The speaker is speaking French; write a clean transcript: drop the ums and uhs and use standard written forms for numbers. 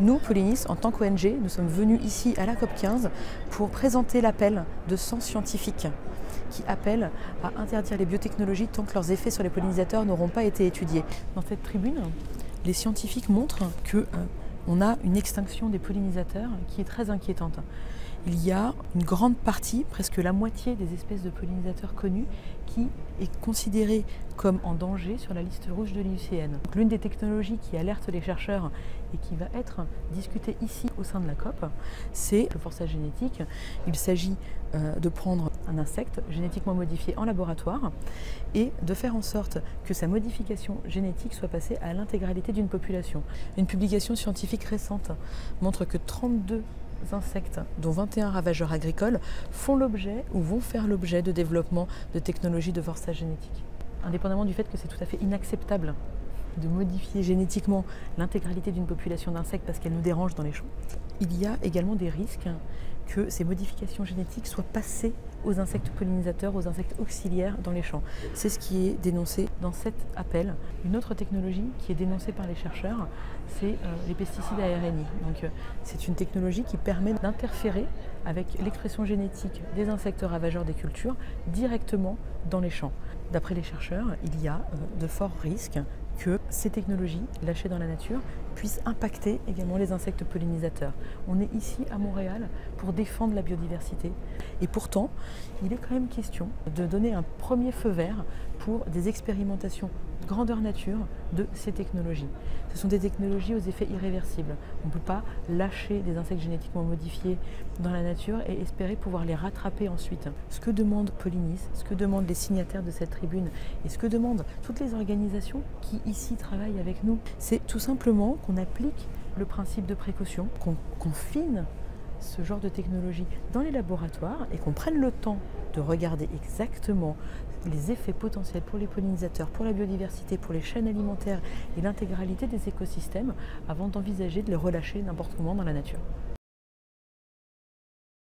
Nous, Polynis, en tant qu'ONG, nous sommes venus ici à la COP15 pour présenter l'appel de 100 scientifiques qui appellent à interdire les biotechnologies tant que leurs effets sur les pollinisateurs n'auront pas été étudiés. Dans cette tribune, les scientifiques montrent qu'on a une extinction des pollinisateurs qui est très inquiétante. Il y a une grande partie, presque la moitié des espèces de pollinisateurs connues qui est considérée comme en danger sur la liste rouge de l'IUCN. L'une des technologies qui alerte les chercheurs et qui va être discutée ici au sein de la COP, c'est le forçage génétique. Il s'agit de prendre un insecte génétiquement modifié en laboratoire et de faire en sorte que sa modification génétique soit passée à l'intégralité d'une population. Une publication scientifique récente montre que 32 insectes, dont 21 ravageurs agricoles, font l'objet ou vont faire l'objet de développement de technologies de forçage génétique. Indépendamment du fait que c'est tout à fait inacceptable de modifier génétiquement l'intégralité d'une population d'insectes parce qu'elle nous dérange dans les champs, il y a également des risques que ces modifications génétiques soient passées aux insectes pollinisateurs, aux insectes auxiliaires dans les champs. C'est ce qui est dénoncé dans cet appel. Une autre technologie qui est dénoncée par les chercheurs, c'est les pesticides à RNI. Donc, c'est une technologie qui permet d'interférer avec l'expression génétique des insectes ravageurs des cultures directement dans les champs. D'après les chercheurs, il y a de forts risques que ces technologies lâchées dans la nature puissent impacter également les insectes pollinisateurs. On est ici à Montréal pour défendre la biodiversité et pourtant il est quand même question de donner un premier feu vert pour des expérimentations grandeur nature de ces technologies. Ce sont des technologies aux effets irréversibles. On ne peut pas lâcher des insectes génétiquement modifiés dans la nature et espérer pouvoir les rattraper ensuite. Ce que demande Polynis, ce que demandent les signataires de cette tribune et ce que demandent toutes les organisations qui ici travaillent avec nous, c'est tout simplement qu'on applique le principe de précaution, qu'on confine ce genre de technologie dans les laboratoires et qu'on prenne le temps de regarder exactement les effets potentiels pour les pollinisateurs, pour la biodiversité, pour les chaînes alimentaires et l'intégralité des écosystèmes avant d'envisager de les relâcher n'importe comment dans la nature.